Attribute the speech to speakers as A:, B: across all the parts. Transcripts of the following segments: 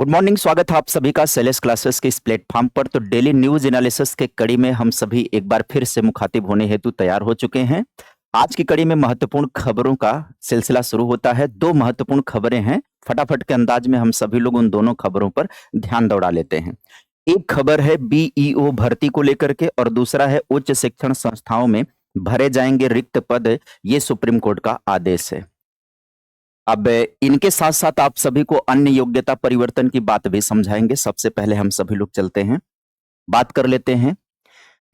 A: Good morning. स्वागत है आप सभी का सेलेस क्लासेस के इस प्लेटफॉर्म पर। तो डेली न्यूज एनालिसिस के कड़ी में हम सभी एक बार फिर से मुखातिब होने हेतु तैयार हो चुके हैं। आज की कड़ी में महत्वपूर्ण खबरों का सिलसिला शुरू होता है। दो महत्वपूर्ण खबरें हैं, फटाफट के अंदाज में हम सभी लोग उन दोनों खबरों पर ध्यान दौड़ा लेते हैं। एक खबर है बीईओ भर्ती को लेकर के और दूसरा है उच्च शिक्षण संस्थाओं में भरे जाएंगे रिक्त पद, ये सुप्रीम कोर्ट का आदेश है। अब इनके साथ साथ आप सभी को अन्य योग्यता परिवर्तन की बात भी समझाएंगे। सबसे पहले हम सभी लोग चलते हैं, बात कर लेते हैं।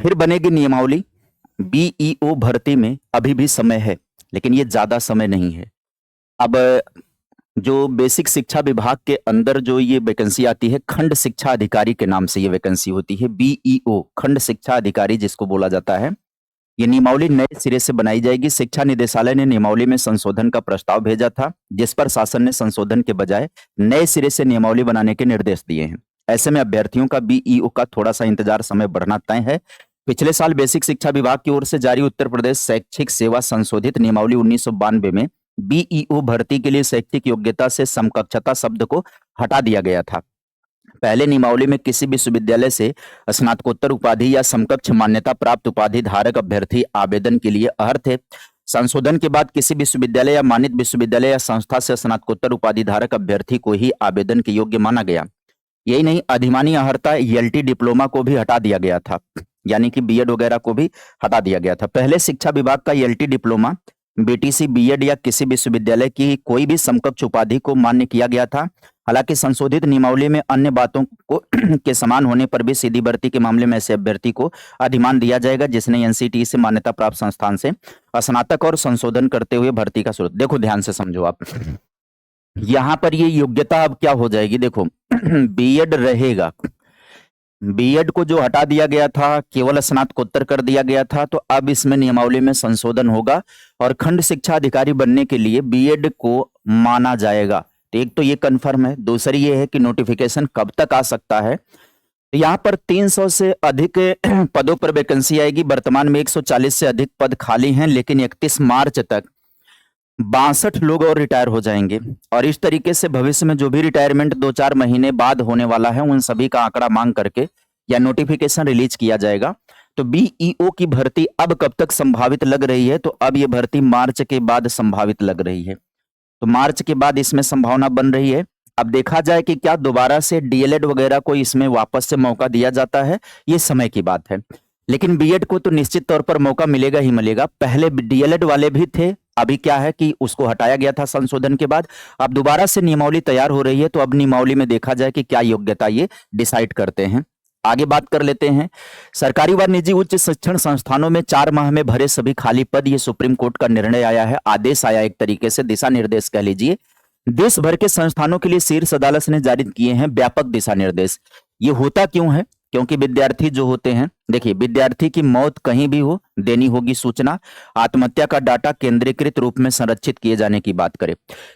A: फिर बनेगी नियमावली। बीईओ भर्ती में अभी भी समय है, लेकिन ये ज्यादा समय नहीं है। अब जो बेसिक शिक्षा विभाग के अंदर जो ये वैकेंसी आती है, खंड शिक्षा अधिकारी के नाम से ये वैकेंसी होती है। बीईओ खंड शिक्षा अधिकारी जिसको बोला जाता है, ये नियमावली नए सिरे से बनाई जाएगी। शिक्षा निदेशालय ने नियमावली में संशोधन का प्रस्ताव भेजा था, जिस पर शासन ने संशोधन के बजाय नए सिरे से नियमावली बनाने के निर्देश दिए हैं। ऐसे में अभ्यर्थियों का बीईओ का थोड़ा सा इंतजार समय बढ़ना तय है। पिछले साल बेसिक शिक्षा विभाग की ओर से जारी उत्तर प्रदेश शैक्षिक सेवा संशोधित नियमावली 1992 में बीईओ भर्ती के लिए शैक्षिक योग्यता से समकक्षता शब्द को हटा दिया गया था। पहले नियमावली में किसी विश्वविद्यालय से स्नातकोत्तर उपाधि या समकक्ष मान्यता प्राप्त उपाधि धारक अभ्यर्थी आवेदन के लिए अर्ह थे। संशोधन के बाद किसी विश्वविद्यालय या मानित विश्वविद्यालय या संस्था से स्नातकोत्तर उपाधि धारक अभ्यर्थी को ही आवेदन के योग्य माना गया। यही नहीं, अधिमानी अर्हता एलटी डिप्लोमा को भी हटा दिया गया था, यानी कि बीएड वगैरह को भी हटा दिया गया था। पहले शिक्षा विभाग का एलटी डिप्लोमा, बीटीसी, बीएड या किसी विश्वविद्यालय की कोई भी समकक्ष उपाधि को मान्य किया गया था। हालांकि संशोधित नियमावली में अन्य बातों को के समान होने पर भी सीधी भर्ती के मामले में ऐसे अभ्यर्थी को अधिमान दिया जाएगा जिसने एनसीटीई से मान्यता प्राप्त संस्थान से स्नातक और संशोधन करते हुए भर्ती का शुरू। देखो ध्यान से समझो आप, यहां पर ये योग्यता अब क्या हो जाएगी। देखो बीएड रहेगा, बीएड को जो हटा दिया गया था केवल स्नातकोत्तर कर दिया गया था, तो अब इसमें नियमावली में संशोधन होगा और खंड शिक्षा अधिकारी बनने के लिए बीएड को माना जाएगा। तो एक तो ये कंफर्म है, दूसरी ये है कि नोटिफिकेशन कब तक आ सकता है। तो यहाँ पर 300 से अधिक पदों पर वैकेंसी आएगी। वर्तमान में 140 से अधिक पद खाली हैं, लेकिन 31 मार्च तक 62 लोग और रिटायर हो जाएंगे। और इस तरीके से भविष्य में जो भी रिटायरमेंट 2-4 महीने बाद होने वाला है, उन सभी का आंकड़ा मांग करके या नोटिफिकेशन रिलीज किया जाएगा। तो बीईओ की भर्ती अब कब तक संभावित लग रही है, तो अब ये भर्ती मार्च के बाद संभावित लग रही है। तो मार्च के बाद इसमें संभावना बन रही है। अब देखा जाए कि क्या दोबारा से डीएलएड वगैरह को इसमें वापस से मौका दिया जाता है, ये समय की बात है। लेकिन बीएड को तो निश्चित तौर पर मौका मिलेगा ही मिलेगा। पहले डीएलएड वाले भी थे, अभी क्या है कि उसको हटाया गया था संशोधन के बाद। अब दोबारा से नियमावली तैयार हो रही है, तो अब नियमावली में देखा जाए कि क्या योग्यता ये डिसाइड करते हैं। आगे बात कर लेते हैं। सरकारी व निजी उच्च शिक्षण संस्थानों में 4 माह में भरे सभी खाली पद, ये सुप्रीम कोर्ट का निर्णय आया है, आदेश आया, एक तरीके से दिशा निर्देश कह लीजिए। देश भर के संस्थानों के लिए शीर्ष अदालत ने जारी किए हैं व्यापक दिशा निर्देश। ये होता क्यों है? क्योंकि विद्यार्थी जो होते हैं, देखिए विद्यार्थी की मौत कहीं भी हो, देनी होगी सूचना। आत्महत्या का डाटा केंद्रीकृत रूप में संरक्षित किए जाने की बात करें।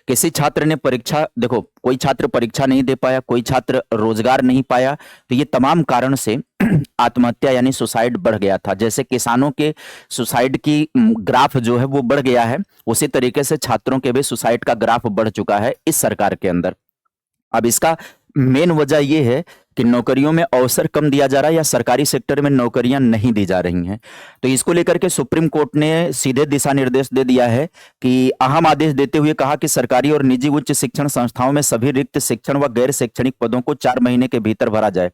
A: किसी छात्र ने परीक्षा, देखो कोई छात्र परीक्षा नहीं दे पाया, कोई छात्र रोजगार नहीं पाया, तो ये तमाम कारण से आत्महत्या यानी सुसाइड बढ़ गया था। जैसे किसानों के सुसाइड की ग्राफ जो है वो बढ़ गया है, उसी तरीके से छात्रों के भी सुसाइड का ग्राफ बढ़ चुका है इस सरकार के अंदर। अब इसका मेन वजह यह है कि नौकरियों में अवसर कम दिया जा रहा है या सरकारी सेक्टर में नौकरियां नहीं दी जा रही हैं। तो इसको लेकर के सुप्रीम कोर्ट ने सीधे दिशा निर्देश दे दिया है कि अहम आदेश देते हुए कहा कि सरकारी और निजी उच्च शिक्षण संस्थाओं में सभी रिक्त शिक्षण व गैर शैक्षणिक पदों को 4 महीने के भीतर भरा जाए।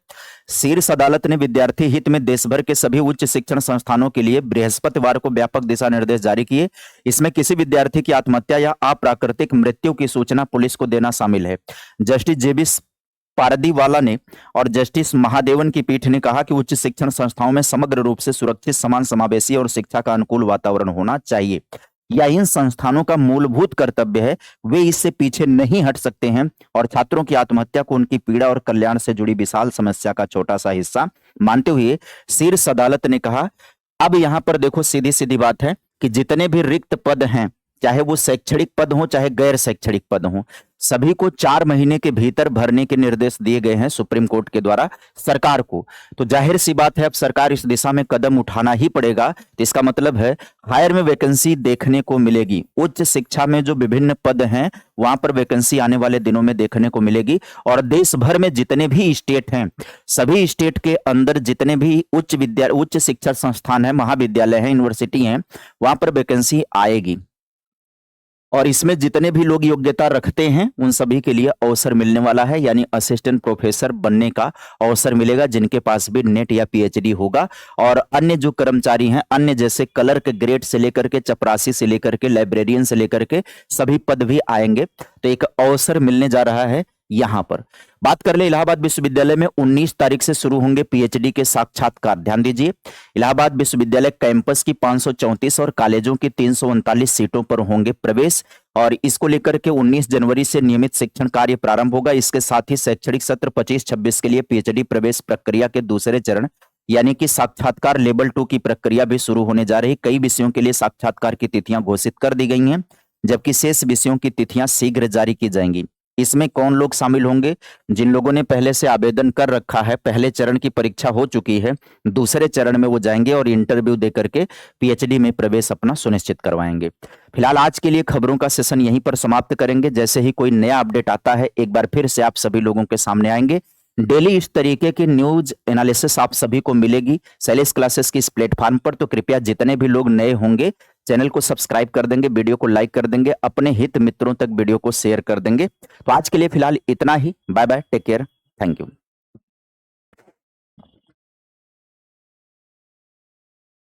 A: शीर्ष अदालत ने विद्यार्थी हित में देश भर के सभी उच्च शिक्षण संस्थानों के लिए बृहस्पतिवार को व्यापक दिशा निर्देश जारी किए। इसमें किसी विद्यार्थी की आत्महत्या या अप्राकृतिक मृत्यु की सूचना पुलिस को देना शामिल है। जस्टिस जेबी पारदीवाला ने और जस्टिस महादेवन की पीठ ने कहा कि उच्च शिक्षण संस्थाओं में समग्र रूप से सुरक्षित, समान समावेशी और शिक्षा का अनुकूल वातावरण होना चाहिए। यह इन संस्थानों का मूलभूत कर्तव्य है, वे इससे पीछे नहीं हट सकते हैं और छात्रों की आत्महत्या को उनकी पीड़ा और कल्याण से जुड़ी विशाल समस्या का छोटा सा हिस्सा मानते हुए शीर्ष अदालत ने कहा। अब यहां पर देखो सीधी सीधी बात है कि जितने भी रिक्त पद हैं चाहे वो शैक्षणिक पद हो चाहे गैर शैक्षणिक पद हो, सभी को 4 महीने के भीतर भरने के निर्देश दिए गए हैं सुप्रीम कोर्ट के द्वारा सरकार को। तो जाहिर सी बात है अब सरकार इस दिशा में कदम उठाना ही पड़ेगा। तो इसका मतलब है हायर में वैकेंसी देखने को मिलेगी, उच्च शिक्षा में जो विभिन्न पद हैं वहां पर वैकेंसी आने वाले दिनों में देखने को मिलेगी। और देश भर में जितने भी स्टेट हैं, सभी स्टेट के अंदर जितने भी उच्च शिक्षा संस्थान है, महाविद्यालय है, यूनिवर्सिटी हैं, वहां पर वैकेंसी आएगी। और इसमें जितने भी लोग योग्यता रखते हैं उन सभी के लिए अवसर मिलने वाला है, यानी असिस्टेंट प्रोफेसर बनने का अवसर मिलेगा जिनके पास भी नेट या पीएचडी होगा। और अन्य जो कर्मचारी हैं, अन्य जैसे क्लर्क ग्रेड से लेकर के चपरासी से लेकर के लाइब्रेरियन से लेकर के सभी पद भी आएंगे। तो एक अवसर मिलने जा रहा है। यहां पर बात कर ले इलाहाबाद विश्वविद्यालय में 19 तारीख से शुरू होंगे पीएचडी के साक्षात्कार। ध्यान दीजिए, इलाहाबाद विश्वविद्यालय कैंपस की 534 और कॉलेजों की 339 सीटों पर होंगे प्रवेश। और इसको लेकर के 19 जनवरी से नियमित शिक्षण कार्य प्रारंभ होगा। इसके साथ ही शैक्षणिक सत्र 25-26 के लिए पीएचडी प्रवेश प्रक्रिया के दूसरे चरण यानी कि साक्षात्कार लेवल 2 की प्रक्रिया भी शुरू होने जा रही। कई विषयों के लिए साक्षात्कार की तिथियां घोषित कर दी गई हैं, जबकि शेष विषयों की तिथियां शीघ्र जारी की जाएंगी। इसमें कौन लोग शामिल होंगे? जिन लोगों ने पहले से आवेदन कर रखा है, पहले चरण की परीक्षा हो चुकी है, दूसरे चरण में वो जाएंगे और इंटरव्यू देकर के पीएचडी में प्रवेश अपना सुनिश्चित करवाएंगे। फिलहाल आज के लिए खबरों का सेशन यहीं पर समाप्त करेंगे। जैसे ही कोई नया अपडेट आता है एक बार फिर से आप सभी लोगों के सामने आएंगे। डेली इस तरीके की न्यूज एनालिसिस आप सभी को मिलेगी सेलेस क्लासेस की इस प्लेटफॉर्म पर। तो कृपया जितने भी लोग नए होंगे चैनल को सब्सक्राइब कर देंगे, वीडियो को लाइक कर देंगे, अपने हित मित्रों तक वीडियो को शेयर कर देंगे। तो आज के लिए फिलहाल इतना ही। Bye bye, take care, thank you.